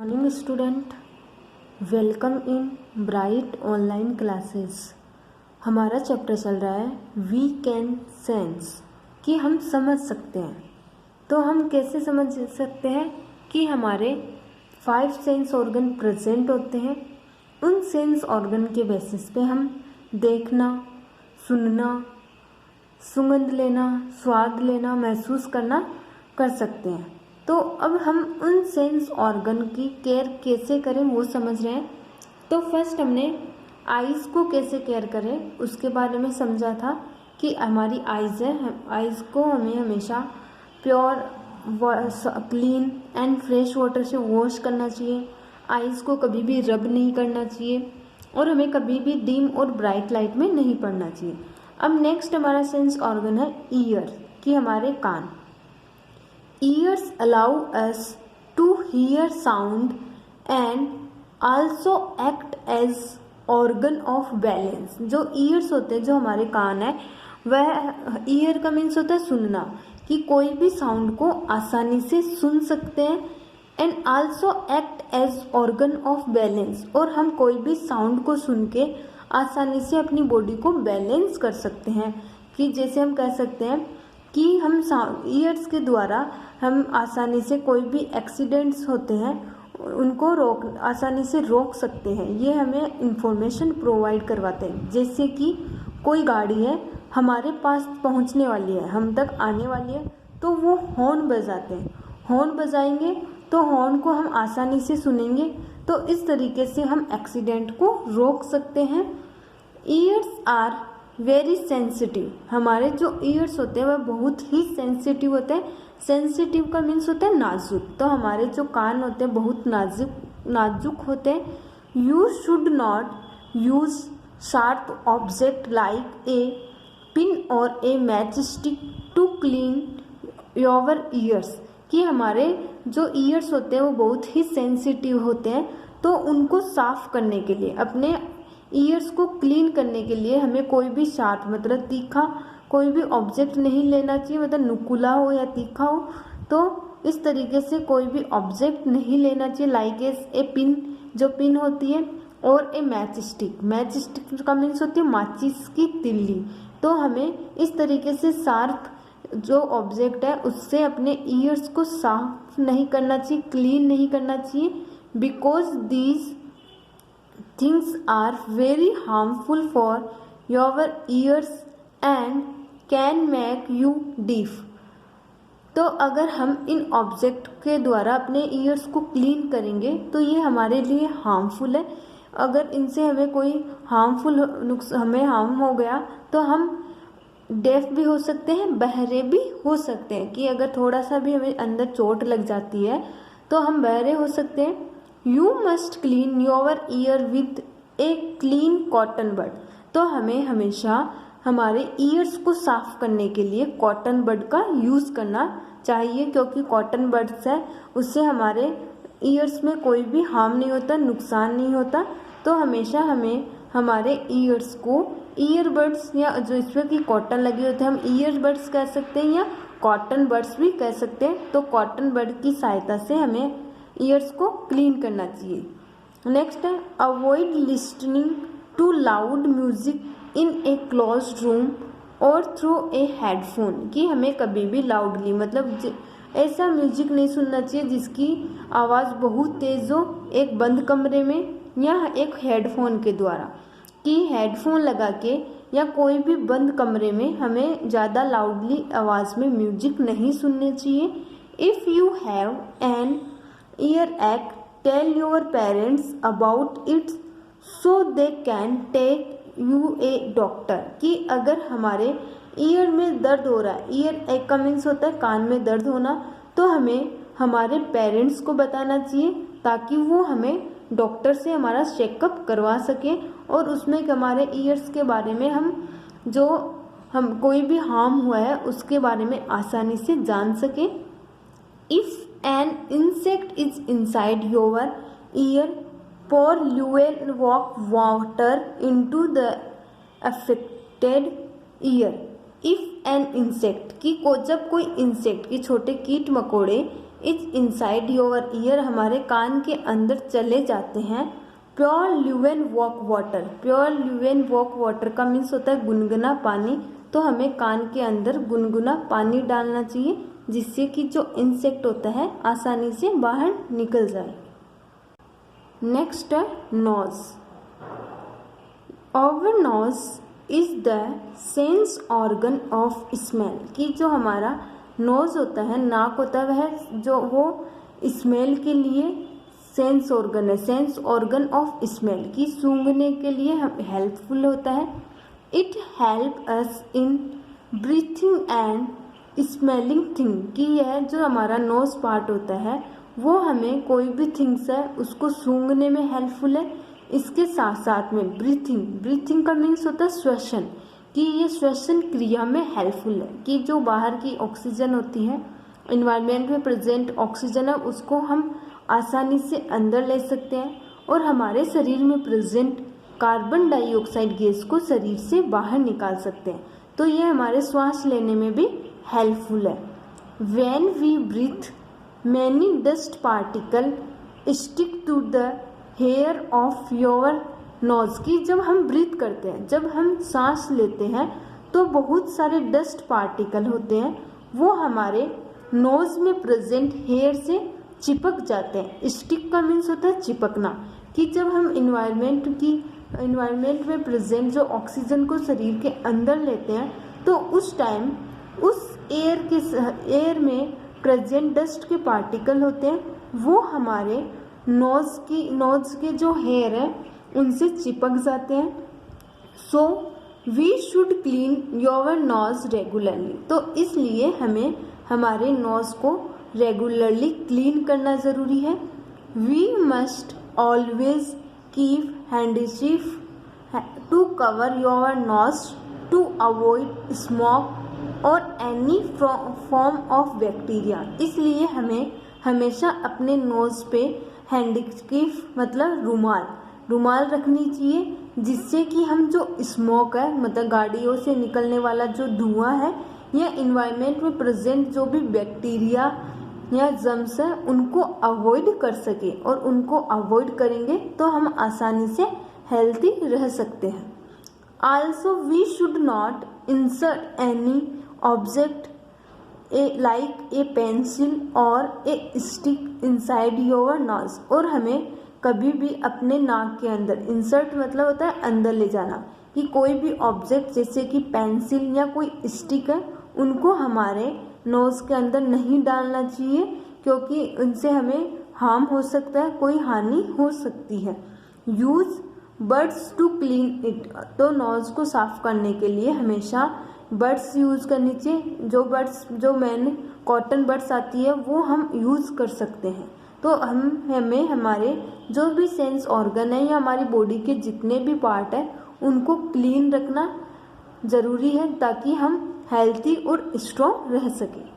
Morning student, welcome in bright online classes. हमारा chapter चल रहा है वी कैन सेंस, कि हम समझ सकते हैं। तो हम कैसे समझ सकते हैं कि हमारे 5 सेंस ऑर्गन प्रेजेंट होते हैं। उन सेंस ऑर्गन के बेसिस पे हम देखना, सुनना, सुगंध लेना, स्वाद लेना, महसूस करना कर सकते हैं। तो अब हम उन सेंस ऑर्गन की केयर कैसे करें वो समझ रहे हैं। तो फर्स्ट हमने आइज़ को कैसे केयर करें उसके बारे में समझा था कि हमारी आइज़ है, आइज़ को हमें हमेशा pure, clean and fresh water से वॉश करना चाहिए। आइज़ को कभी भी रब नहीं करना चाहिए और हमें कभी भी डिम और ब्राइट लाइट में नहीं पड़ना चाहिए। अब नेक्स्ट हमारा सेंस ऑर्गन है ईयर, कि हमारे कान। Ears allow us to hear sound and also act as organ of balance। जो ears होते हैं, जो हमारे कान है, वह ear का मीन्स होता है सुनना, कि कोई भी साउंड को आसानी से सुन सकते हैं। And also act as organ of balance, और हम कोई भी साउंड को सुन के आसानी से अपनी बॉडी को बैलेंस कर सकते हैं। कि जैसे हम कह सकते हैं कि हम ईयर्स के द्वारा हम आसानी से कोई भी एक्सीडेंट्स होते हैं उनको आसानी से रोक सकते हैं। ये हमें इंफॉर्मेशन प्रोवाइड करवाते हैं। जैसे कि कोई गाड़ी है हमारे पास पहुंचने वाली है, हम तक आने वाली है, तो वो हॉर्न बजाते हैं। हॉर्न बजाएंगे तो हॉर्न को हम आसानी से सुनेंगे, तो इस तरीके से हम एक्सीडेंट को रोक सकते हैं। ईयर्स आर वेरी सेंसिटिव, हमारे जो ईयर्स होते हैं वह बहुत ही सेंसिटिव होते हैं। सेंसिटिव का मीन्स होता है नाजुक, तो हमारे जो कान होते हैं बहुत नाजुक होते हैं। You should not use sharp object like a pin और a matchstick to clean your ears, कि हमारे जो ईयर्स होते हैं वो बहुत ही सेंसिटिव होते हैं। तो उनको साफ करने के लिए, अपने ईयर्स को क्लीन करने के लिए हमें कोई भी शार्प मतलब तीखा कोई भी ऑब्जेक्ट नहीं लेना चाहिए, मतलब नुकीला हो या तीखा हो। तो इस तरीके से कोई भी ऑब्जेक्ट नहीं लेना चाहिए। लाइक ए पिन, जो पिन होती है, और a match stick. Match stick का मीन्स होती है माचिस की तिल्ली। तो हमें इस तरीके से शार्प जो ऑब्जेक्ट है उससे अपने ईयर्स को साफ नहीं करना चाहिए, क्लीन नहीं करना चाहिए। Because these things are very harmful for your ears and can make you deaf। तो अगर हम इन ऑब्जेक्ट के द्वारा अपने ईयर्स को क्लीन करेंगे तो ये हमारे लिए हार्मफुल है। अगर इनसे हमें कोई हमें हार्म हो गया तो हम डेफ भी हो सकते हैं, बहरे भी हो सकते हैं। कि अगर थोड़ा सा भी हमें अंदर चोट लग जाती है तो हम बहरे हो सकते हैं। You must clean your ear with a clean cotton bud, तो हमें हमेशा हमारे ईयर्स को साफ करने के लिए कॉटन बड का यूज़ करना चाहिए, क्योंकि कॉटन बड्स है उससे हमारे ईयर्स में कोई भी हार्म नहीं होता, नुकसान नहीं होता। तो हमेशा हमें हमारे ईयर्स को ईयरबड्स, या जो इसमें की कॉटन लगे होते हैं हम ईयरबड्स कह सकते हैं या कॉटन बड्स भी कह सकते हैं। तो कॉटन बड की सहायता से हमें ईयर्स को क्लीन करना चाहिए। नेक्स्ट है avoid listening to loud music in a closed room और थ्रू ए हेडफोन, कि हमें कभी भी लाउडली मतलब ऐसा म्यूजिक नहीं सुनना चाहिए जिसकी आवाज़ बहुत तेज़ हो, एक बंद कमरे में या एक हेडफोन के द्वारा। कि हेडफोन लगा के या कोई भी बंद कमरे में हमें ज़्यादा लाउडली आवाज़ में म्यूजिक नहीं सुनने चाहिए। If you have an ear एक्ट, tell your parents about it so they can take you a doctor, कि अगर हमारे ईयर में दर्द हो रहा है, ईयर एक का मीन्स होता है कान में दर्द होना, तो हमें हमारे पेरेंट्स को बताना चाहिए ताकि वो हमें डॉक्टर से हमारा चेकअप करवा सकें और उसमें हमारे ईयर्स के बारे में हम कोई भी हार्म हुआ है उसके बारे में आसानी से जान सकें। If an insect is inside your ear, pour lukewarm water into the affected ear। if an insect, कि जब कोई इंसेक्ट की छोटे कीट मकोड़े इज इनसाइड योर ईयर, हमारे कान के अंदर चले जाते हैं। Pure Leeuwen walk water, pure Leeuwen walk water का मीन्स होता है गुनगुना पानी। तो हमें कान के अंदर गुनगुना पानी डालना चाहिए जिससे कि जो इंसेक्ट होता है आसानी से बाहर निकल जाए। नेक्स्ट है nose. Our nose is the sense organ of smell, कि जो हमारा नोज होता है, नाक होता है, वह जो वो स्मेल के लिए सेंस ऑर्गन है, सेंस ऑर्गन ऑफ स्मेल, की सूंघने के लिए हेल्पफुल होता है। It help us in breathing and smelling thing, कि यह जो हमारा नोज पार्ट होता है वो हमें कोई भी थिंग्स है उसको सूंघने में हेल्पफुल है। इसके साथ साथ में ब्रीथिंग, ब्रीथिंग का मीन्स होता है श्वसन, कि ये श्वसन क्रिया में हेल्पफुल है, कि जो बाहर की ऑक्सीजन होती है, इन्वायरमेंट में प्रेजेंट ऑक्सीजन है, उसको हम आसानी से अंदर ले सकते हैं और हमारे शरीर में प्रेजेंट कार्बन डाइऑक्साइड गैस को शरीर से बाहर निकाल सकते हैं। तो ये हमारे श्वास लेने में भी हेल्पफुल है। When we breathe many dust particle stick to the hair of your nose, की जब हम ब्रीथ करते हैं, जब हम सांस लेते हैं तो बहुत सारे डस्ट पार्टिकल होते हैं वो हमारे नोज में प्रेजेंट हेयर से चिपक जाते हैं। स्टिक का मीन्स होता है चिपकना, कि जब हम इन्वायरमेंट में प्रेजेंट जो ऑक्सीजन को शरीर के अंदर लेते हैं तो उस टाइम उस एयर में प्रेजेंट डस्ट के पार्टिकल होते हैं वो हमारे नोज के जो हेयर है उनसे चिपक जाते हैं। So we should clean your nose regularly, तो इसलिए हमें हमारे नोज को रेगुलरली क्लीन करना ज़रूरी है। We must always keep handkerchief to cover your nose to avoid smoke और एनी फॉर्म ऑफ बैक्टीरिया, इसलिए हमें हमेशा अपने नोज पे हैंडkerchief मतलब रुमाल रखनी चाहिए, जिससे कि हम जो स्मोक है मतलब गाड़ियों से निकलने वाला जो धुआं है या इन्वायरमेंट में प्रेजेंट जो भी बैक्टीरिया या जर्म्स है उनको अवॉइड कर सके, और उनको अवॉइड करेंगे तो हम आसानी से हेल्थी रह सकते हैं। Also we should not insert any object like a pencil और a stick inside your nose, और हमें कभी भी अपने नाक के अंदर, इंसर्ट मतलब होता है अंदर ले जाना, कि कोई भी ऑब्जेक्ट जैसे कि पेंसिल या कोई स्टिक है उनको हमारे नोज़ के अंदर नहीं डालना चाहिए, क्योंकि उनसे हमें हार्म हो सकता है, कोई हानि हो सकती है। Use buds to clean it, तो नोज़ को साफ करने के लिए हमेशा बड्स यूज़ करनी चाहिए। जो मैंने कॉटन बड्स आती है वो हम यूज़ कर सकते हैं। तो हमें हमारे जो भी सेंस ऑर्गन है या हमारी बॉडी के जितने भी पार्ट है उनको क्लीन रखना ज़रूरी है ताकि हम हेल्थी और स्ट्रॉन्ग रह सकें।